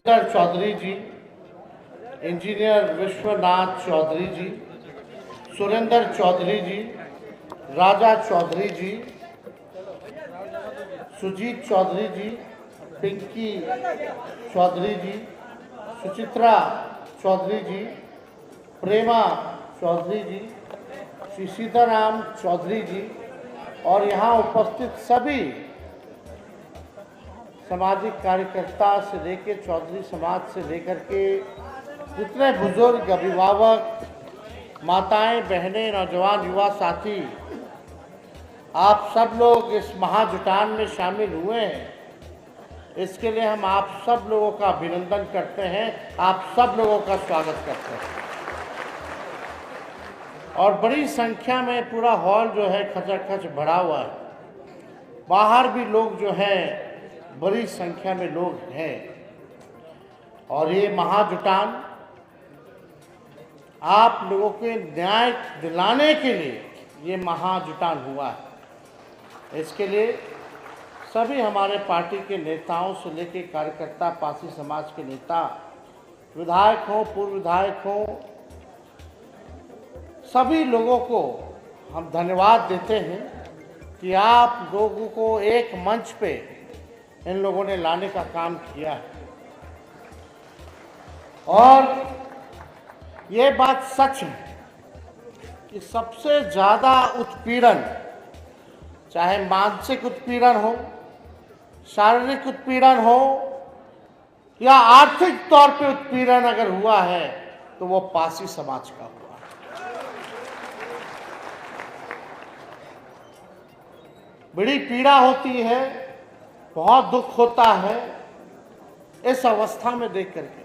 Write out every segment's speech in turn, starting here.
सुरेंद्र चौधरी जी, engineer Vishwanath Chaudhary जी, सुरेंद्र चौधरी जी, राजा चौधरी जी, सुजीत चौधरी जी, पिंकी चौधरी जी, सुचित्रा चौधरी जी, प्रेमा चौधरी जी, श्री सीताराम चौधरी जी और यहाँ उपस्थित सभी सामाजिक कार्यकर्ता से लेकर चौधरी समाज से लेकर के जितने बुजुर्ग, अभिभावक, माताएं, बहनें, नौजवान, युवा साथी, आप सब लोग इस महाजुटान में शामिल हुए हैं। इसके लिए हम आप सब लोगों का अभिनंदन करते हैं, आप सब लोगों का स्वागत करते हैं। और बड़ी संख्या में पूरा हॉल जो है खचाखच भरा हुआ है। बाहर भी लोग जो हैं, बड़ी संख्या में लोग हैं। और ये महाजुटान आप लोगों के न्याय दिलाने के लिए ये महाजुटान हुआ है। इसके लिए सभी हमारे पार्टी के नेताओं से लेकर कार्यकर्ता, पासी समाज के नेता, विधायक हों, पूर्व विधायक हों, सभी लोगों को हम धन्यवाद देते हैं कि आप लोगों को एक मंच पे इन लोगों ने लाने का काम किया है। और ये बात सच है कि सबसे ज़्यादा उत्पीड़न, चाहे मानसिक उत्पीड़न हो, शारीरिक उत्पीड़न हो या आर्थिक तौर पे उत्पीड़न अगर हुआ है तो वो पासी समाज का हुआ। बड़ी पीड़ा होती है, बहुत दुख होता है इस अवस्था में देख करके।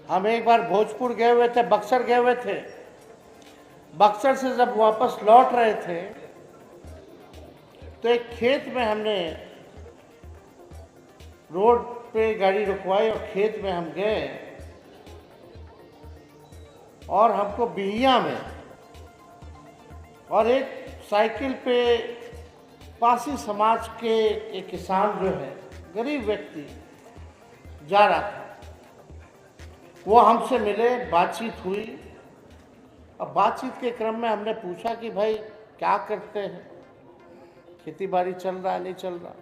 हम एक बार भोजपुर गए हुए थे, बक्सर गए हुए थे। बक्सर से जब वापस लौट रहे थे तो एक खेत में हमने रोड पे गाड़ी रुकवाई और खेत में हम गए और हमको बिहिया में और एक साइकिल पे पासी समाज के एक किसान जो है, गरीब व्यक्ति जा रहा था, वो हमसे मिले, बातचीत हुई। अब बातचीत के क्रम में हमने पूछा कि भाई क्या करते हैं, खेती बाड़ी चल रहा है, नहीं चल रहा।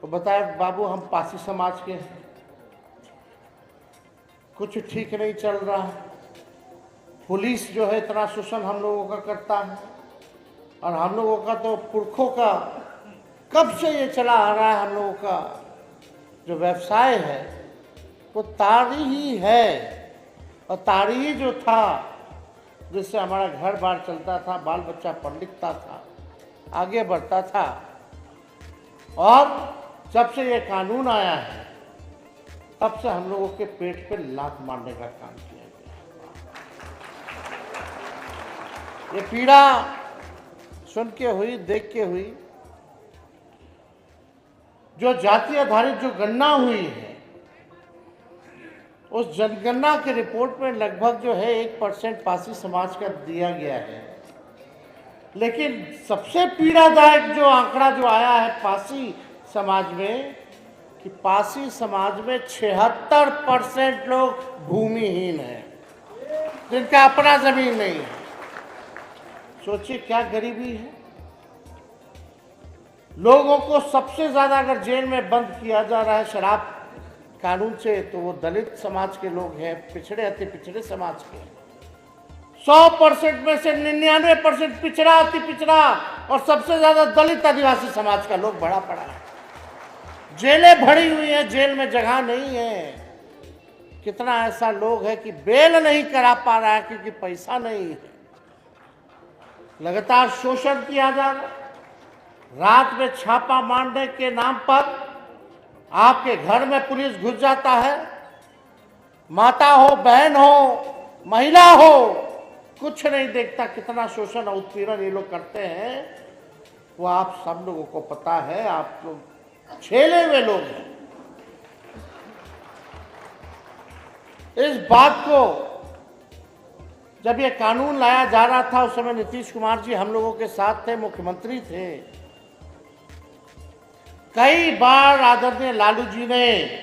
तो बताया, बाबू हम पासी समाज के हैं, कुछ ठीक नहीं चल रहा है। पुलिस जो है इतना शोषण हम लोगों का करता है और हम लोगों का तो पुरखों का कब से ये चला आ रहा है। हम लोगों का जो व्यवसाय है वो तारी ही है और तारी ही जो था जिससे हमारा घर बार चलता था, बाल बच्चा पढ़ लिखता था, आगे बढ़ता था। और जब से ये कानून आया है तब से हम लोगों के पेट पे लात मारने का काम किया गया। ये पीड़ा सुन के हुई, देख के हुई। जो जाति आधारित जो गणना हुई है, उस जनगणना के रिपोर्ट में लगभग जो है 1% पासी समाज का दिया गया है। लेकिन सबसे पीड़ादायक जो आंकड़ा जो आया है पासी समाज में, कि पासी समाज में 76% लोग भूमिहीन हैं, जिनका अपना जमीन नहीं है। सोचिए क्या गरीबी है। लोगों को सबसे ज्यादा अगर जेल में बंद किया जा रहा है शराब कानून से, तो वो दलित समाज के लोग हैं, पिछड़े अति पिछड़े समाज के। 100% में से 99% पिछड़ा अति पिछड़ा और सबसे ज्यादा दलित आदिवासी समाज का लोग भरा पड़ा है। जेलें भरी हुई हैं, जेल में जगह नहीं है। कितना ऐसा लोग है कि बेल नहीं करा पा रहा है क्योंकि पैसा नहीं है। लगातार शोषण किया जा रहा है। रात में छापा मारने के नाम पर आपके घर में पुलिस घुस जाता है। माता हो, बहन हो, महिला हो, कुछ नहीं देखता। कितना शोषण और उत्पीड़न ये लोग करते हैं वो आप सब लोगों को पता है। आप लोग झेले हुए लोग हैं। इस बात को जब ये कानून लाया जा रहा था उस समय नीतीश कुमार जी हम लोगों के साथ थे, मुख्यमंत्री थे। कई बार आदरणीय लालू जी ने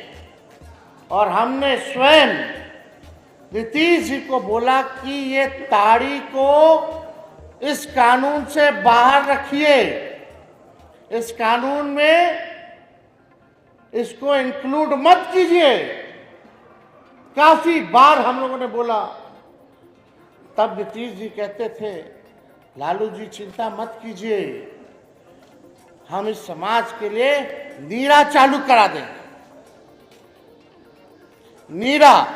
और हमने स्वयं नीतीश जी को बोला कि ये ताड़ी को इस कानून से बाहर रखिए, इस कानून में इसको इंक्लूड मत कीजिए। काफी बार हम लोगों ने बोला। तब नीतीश जी कहते थे, लालू जी चिंता मत कीजिए, हम इस समाज के लिए नीरा चालू करा देंगे। नीरा,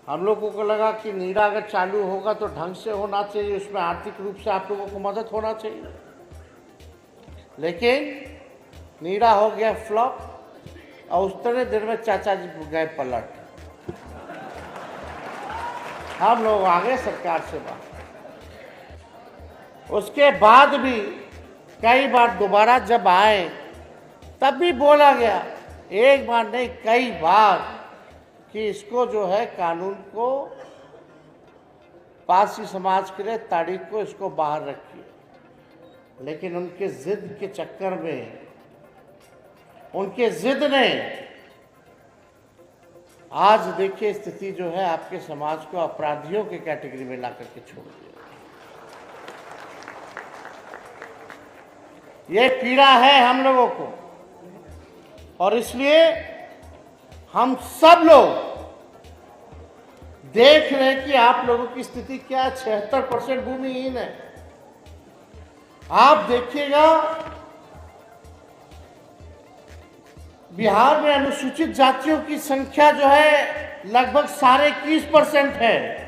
हम लोगों को लगा कि नीरा अगर चालू होगा तो ढंग से होना चाहिए, उसमें आर्थिक रूप से आप लोगों को मदद होना चाहिए। लेकिन नीरा हो गया फ्लॉप और उतने देर में चाचा जी गए पलट। हम लोग आ गए सरकार से बाहर। उसके बाद भी कई बार दोबारा जब आए तब भी बोला गया, एक बार नहीं कई बार, कि इसको जो है कानून को पारसी समाज के लिए तारीख को इसको बाहर रखिए। लेकिन उनके जिद के चक्कर में, उनके जिद ने आज देखिए स्थिति जो है आपके समाज को अपराधियों के कैटेगरी में ला करके छोड़ दिया। ये पीड़ा है हम लोगों को, और इसलिए हम सब लोग देख रहे हैं कि आप लोगों की स्थिति क्या है। 76% भूमिहीन है। आप देखिएगा बिहार में अनुसूचित जातियों की संख्या जो है लगभग 21.5% है,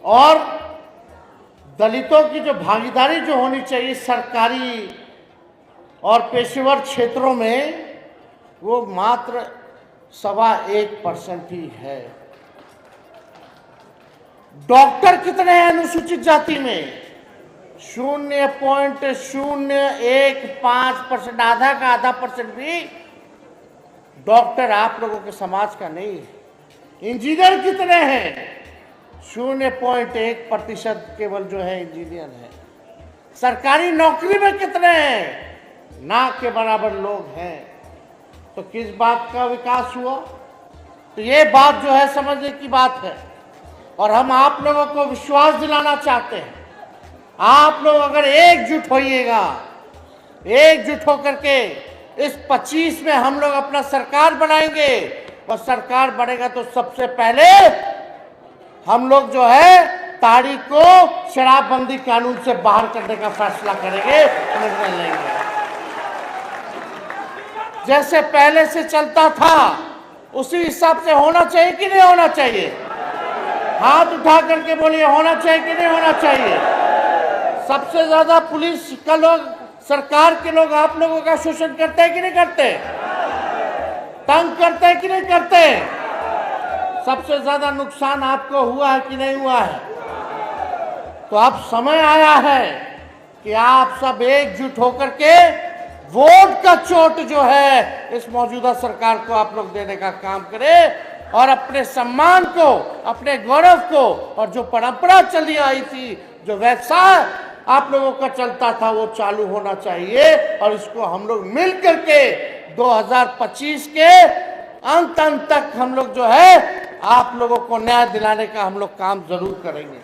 और दलितों की जो भागीदारी जो होनी चाहिए सरकारी और पेशेवर क्षेत्रों में, वो मात्र 1.25% ही है। डॉक्टर कितने हैं अनुसूचित जाति में? 0.015%, आधा का आधा परसेंट भी डॉक्टर आप लोगों के समाज का नहीं है। इंजीनियर कितने हैं? 0.1% केवल जो है इंजीनियर है। सरकारी नौकरी में कितने हैं? ना के बराबर लोग हैं। तो किस बात का विकास हुआ? तो ये बात जो है समझने की बात है, और हम आप लोगों को विश्वास दिलाना चाहते हैं। आप लोग अगर एकजुट होइएगा, एकजुट होकर के इस 25 में हम लोग अपना सरकार बनाएंगे, और सरकार बनेगा तो सबसे पहले हम लोग जो है ताड़ी को शराबबंदी कानून से बाहर करने का फैसला करेंगे, निर्णय लेंगे। जैसे पहले से चलता था उसी हिसाब से होना चाहिए कि नहीं होना चाहिए? हाथ उठा करके बोलिए, होना चाहिए कि नहीं होना चाहिए? सबसे ज्यादा पुलिस का लोग, सरकार के लोग आप लोगों का शोषण करते हैं कि नहीं करते? तंग करते हैं कि नहीं करते? सबसे ज्यादा नुकसान आपको हुआ है कि नहीं हुआ है? तो अब समय आया है कि आप सब एकजुट होकर के वोट का चोट जो है इस मौजूदा सरकार को आप लोग देने का काम करें, और अपने सम्मान को, अपने गौरव को, और जो परंपरा चली आई थी, जो व्यवसाय आप लोगों का चलता था, वो चालू होना चाहिए। और इसको हम लोग मिल करके 2025 के अंत तक हम लोग जो है आप लोगों को न्याय दिलाने का हम लोग काम जरूर करेंगे।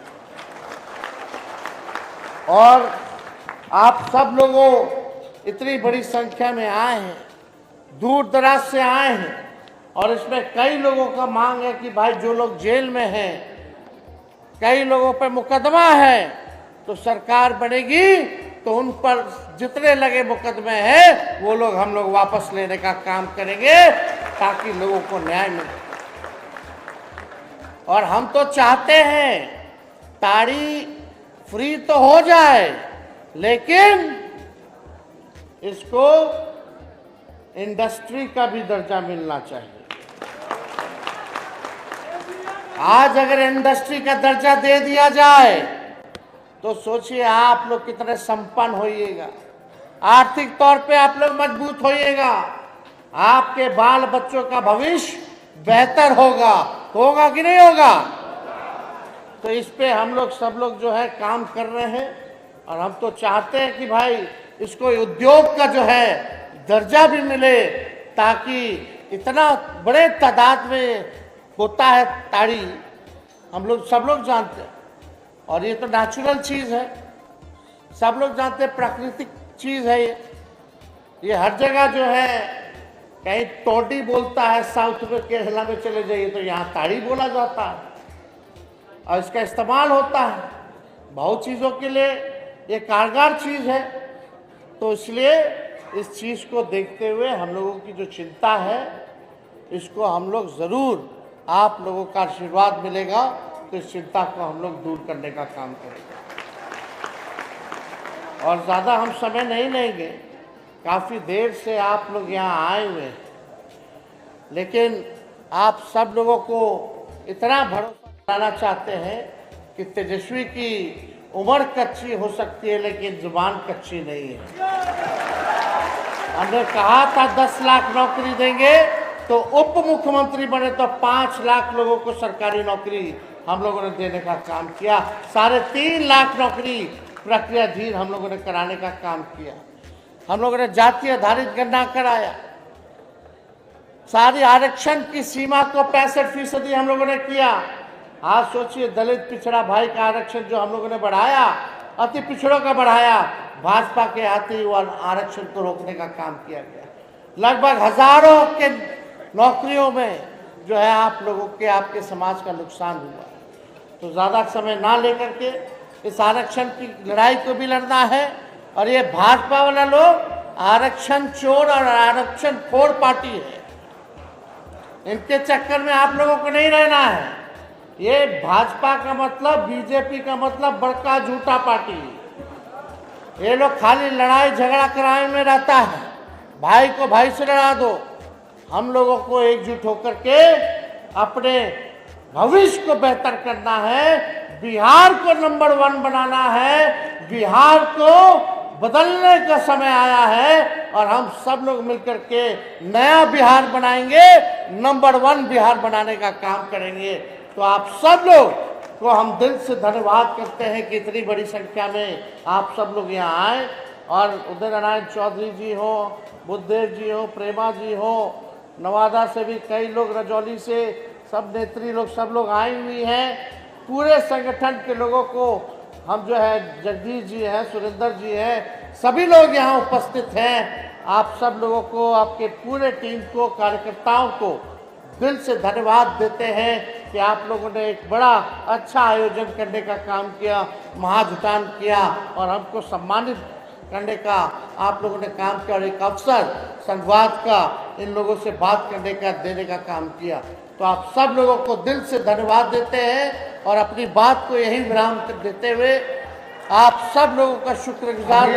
और आप सब लोगों इतनी बड़ी संख्या में आए हैं, दूर दराज से आए हैं, और इसमें कई लोगों का मांग है कि भाई जो लोग जेल में हैं, कई लोगों पर मुकदमा है, तो सरकार बनेगी तो उन पर जितने लगे मुकदमे हैं वो लोग हम लोग वापस लेने का काम करेंगे, ताकि लोगों को न्याय मिले। और हम तो चाहते हैं ताड़ी फ्री तो हो जाए, लेकिन इसको इंडस्ट्री का भी दर्जा मिलना चाहिए। आज अगर इंडस्ट्री का दर्जा दे दिया जाए तो सोचिए आप लोग कितने संपन्न होइएगा, आर्थिक तौर पे आप लोग मजबूत होइएगा, आपके बाल बच्चों का भविष्य बेहतर होगा। होगा कि नहीं होगा? तो इस पे हम लोग सब लोग जो है काम कर रहे हैं। और हम तो चाहते हैं कि भाई इसको उद्योग का जो है दर्जा भी मिले, ताकि इतना बड़े तादाद में होता है ताड़ी, हम लोग सब लोग जानते हैं, और ये तो नेचुरल चीज़ है, सब लोग जानते हैं, प्राकृतिक चीज़ है ये हर जगह जो है, कहीं तोड़ी बोलता है साउथ में, केरला में चले जाइए तो यहाँ ताड़ी बोला जाता है, और इसका इस्तेमाल होता है बहुत चीज़ों के लिए, ये कारगर चीज़ है। तो इसलिए इस चीज़ को देखते हुए हम लोगों की जो चिंता है, इसको हम लोग ज़रूर, आप लोगों का आशीर्वाद मिलेगा तो इस चिंता को हम लोग दूर करने का काम करेंगे। और ज़्यादा हम समय नहीं लेंगे, काफ़ी देर से आप लोग यहाँ आए हुए हैं, लेकिन आप सब लोगों को इतना भरोसा दिलाना चाहते हैं कि तेजस्वी की उम्र कच्ची हो सकती है लेकिन जुबान कच्ची नहीं है। हमने कहा था 10 लाख नौकरी देंगे, तो उप मुख्यमंत्री बने तो 5 लाख लोगों को सरकारी नौकरी हम लोगों ने देने का काम किया। 3.5 लाख नौकरी प्रक्रियाधीन हम लोगों ने कराने का काम किया। हम लोगों ने जाति आधारित गणना कराया, सारी आरक्षण की सीमा को 65% हम लोगों ने किया। आज सोचिए, दलित पिछड़ा भाई का आरक्षण जो हम लोगों ने बढ़ाया, अति पिछड़ों का बढ़ाया, भाजपा के आते ही आरक्षण को रोकने का काम किया गया। लगभग हजारों के नौकरियों में जो है आप लोगों के, आपके समाज का नुकसान हुआ। तो ज़्यादा समय ना लेकर के इस आरक्षण की लड़ाई को भी लड़ना है। और ये भाजपा वाला लोग आरक्षण चोर और आरक्षण खोर पार्टी है, इनके चक्कर में आप लोगों को नहीं रहना है। ये भाजपा का मतलब, बीजेपी का मतलब बड़का झूठा पार्टी। ये लोग खाली लड़ाई झगड़ा कराने में रहता है, भाई को भाई से लड़ा दो। हम लोगों को एकजुट होकर के अपने भविष्य को बेहतर करना है, बिहार को नंबर 1 बनाना है, बिहार को बदलने का समय आया है, और हम सब लोग मिलकर के नया बिहार बनाएंगे, नंबर 1 बिहार बनाने का काम करेंगे। तो आप सब लोग को हम दिल से धन्यवाद करते हैं कि इतनी बड़ी संख्या में आप सब लोग यहाँ आए, और उदय नारायण चौधरी जी हो, बुद्धदेव जी हो, प्रेमा जी हो, नवादा से भी कई लोग, रजौली से सब नेत्री लोग, सब लोग आई हुई हैं। पूरे संगठन के लोगों को हम जो है, जगदीश जी हैं, सुरेंद्र जी हैं, सभी लोग यहाँ उपस्थित हैं। आप सब लोगों को, आपके पूरे टीम को, कार्यकर्ताओं को दिल से धन्यवाद देते हैं कि आप लोगों ने एक बड़ा अच्छा आयोजन करने का काम किया, महाजुटान किया, और हमको सम्मानित करने का आप लोगों ने काम किया, और एक अवसर संवाद का, इन लोगों से बात करने का, देने का काम किया। तो आप सब लोगों को दिल से धन्यवाद देते हैं, और अपनी बात को यही विराम कर देते हुए आप सब लोगों का शुक्रगुजार,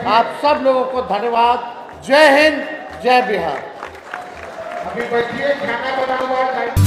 आप सब लोगों को धन्यवाद। जय हिंद, जय बिहार। अभी बैठिए, खाना बना हुआ है।